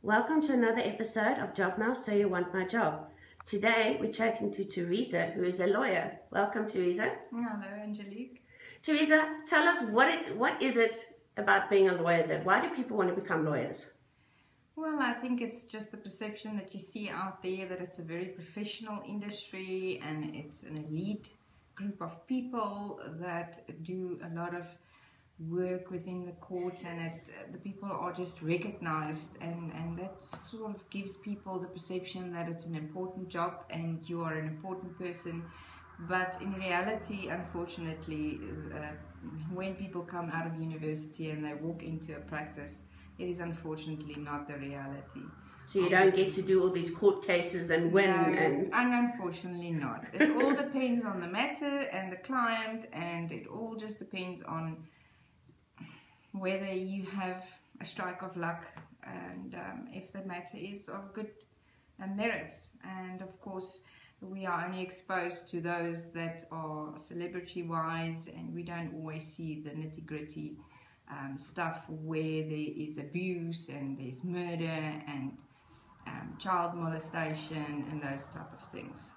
Welcome to another episode of Job Now So You Want My Job. Today we're chatting to Theresa, who is a lawyer. Welcome, Theresa. Hello, Angelique. Theresa, tell us what is it about being a lawyer why do people want to become lawyers? Well, I think it's just the perception that you see out there that it's a very professional industry and it's an elite group of people that do a lot of work within the courts, and the people are just recognized, and that sort of gives people the perception that it's an important job and you are an important person. But in reality, unfortunately, when people come out of university and they walk into a practice, it is unfortunately not the reality. So you don't get to do all these court cases and win? No, and unfortunately not. It all depends on the matter and the client, and it all just depends on whether you have a strike of luck and if the matter is of good merits. And of course, we are only exposed to those that are celebrity-wise, and we don't always see the nitty-gritty stuff where there is abuse and there's murder and child molestation and those type of things.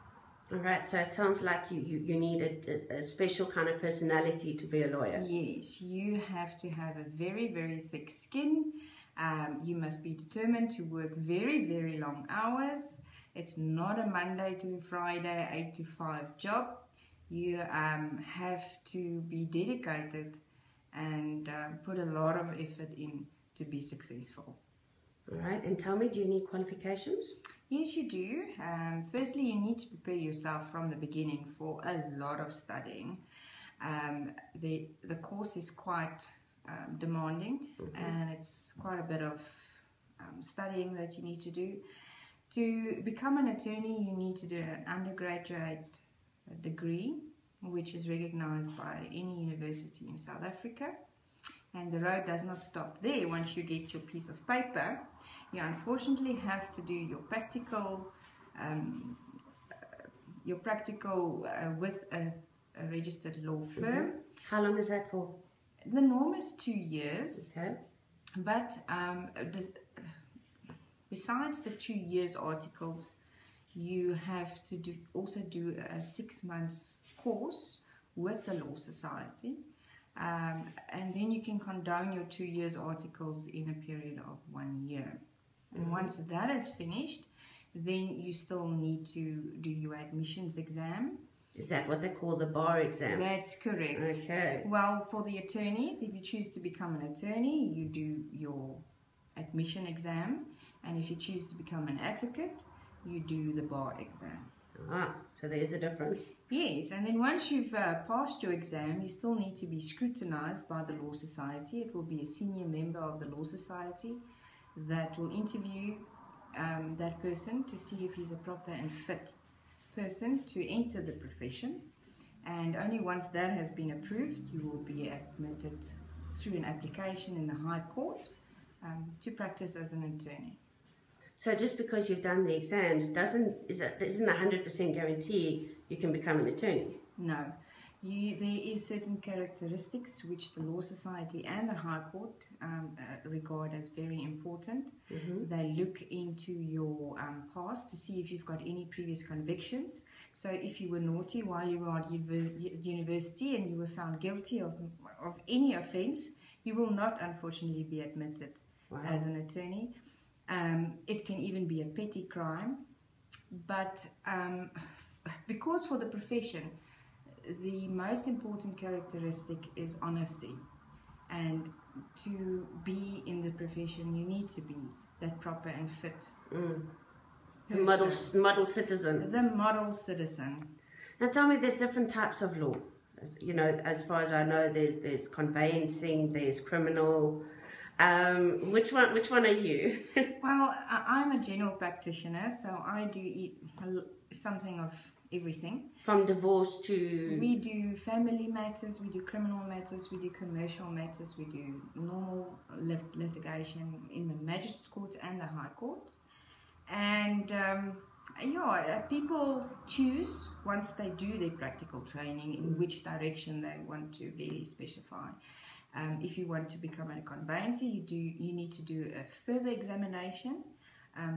All right, so it sounds like you need a special kind of personality to be a lawyer. Yes, you have to have a very, very thick skin. You must be determined to work very, very long hours. It's not a Monday to Friday 8 to 5 job. You have to be dedicated and put a lot of effort in to be successful. All right, and tell me, do you need qualifications? Yes, you do. Firstly, you need to prepare yourself from the beginning for a lot of studying. The course is quite demanding, and it's quite a bit of studying that you need to do. To become an attorney, you need to do an undergraduate degree, which is recognized by any university in South Africa. And the road does not stop there. Once you get your piece of paper, you unfortunately have to do your practical with a registered law firm. How long is that for? The norm is 2 years. Okay. But besides the 2 years articles, you have to also do a 6 months course with the Law Society. And then you can condone your 2 years articles in a period of 1 year. And once that is finished, then you still need to do your admissions exam. Is that what they call the bar exam? That's correct. Okay. Well, for the attorneys, if you choose to become an attorney, you do your admission exam. And if you choose to become an advocate, you do the bar exam. So there is a difference. Yes, and then once you've passed your exam, you still need to be scrutinized by the Law Society. It will be a senior member of the Law Society that will interview that person to see if he's a proper and fit person to enter the profession. And only once that has been approved, you will be admitted through an application in the High Court to practice as an attorney. So just because you've done the exams isn't 100% guarantee you can become an attorney? No. There is certain characteristics which the Law Society and the High Court regard as very important. They look into your past to see if you've got any previous convictions. So if you were naughty while you were at university and you were found guilty of any offence, you will not unfortunately be admitted as an attorney. It can even be a petty crime, but because for the profession, the most important characteristic is honesty, and to be in the profession, you need to be that proper and fit The model citizen. The model citizen. Now tell me, there's different types of law. You know, as far as I know, there's conveyancing, there's criminal. Which one are you? Well, I'm a general practitioner, so I do something of everything. From divorce to... We do family matters, we do criminal matters, we do commercial matters, we do normal litigation in the Magistrates Court and the High Court. And people choose, once they do their practical training, in which direction they want to really specify. If you want to become a conveyancer, you need to do a further examination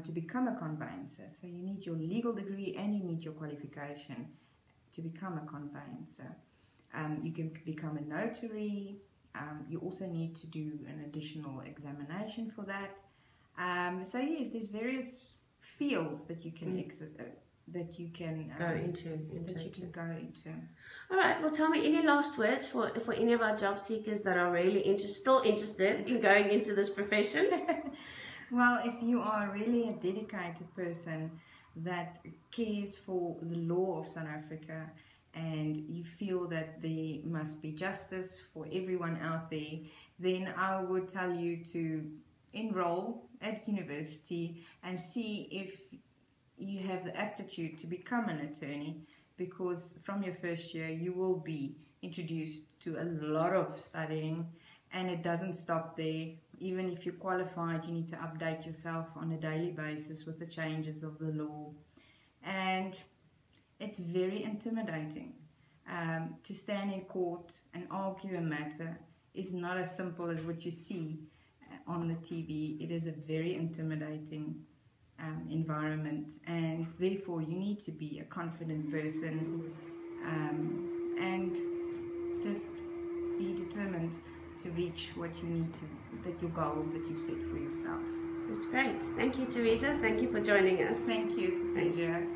to become a conveyancer. So you need your legal degree and you need your qualification to become a conveyancer. You can become a notary. You also need to do an additional examination for that. So yes, there's various fields that you can go into. All right. Well, tell me, any last words for any of our job seekers that are really still interested in going into this profession? Well, if you are really a dedicated person that cares for the law of South Africa and you feel that there must be justice for everyone out there, then I would tell you to enroll at university and see if you have the aptitude to become an attorney, because from your first year you will be introduced to a lot of studying, and it doesn't stop there. Even if you're qualified, you need to update yourself on a daily basis with the changes of the law, and it's very intimidating. To stand in court and argue a matter is not as simple as what you see on the TV. It is a very intimidating environment, and therefore you need to be a confident person and just be determined to reach what you need to, that your goals that you've set for yourself. That's great. Thank you, Theresa. Thank you for joining us. Thank you. It's a pleasure.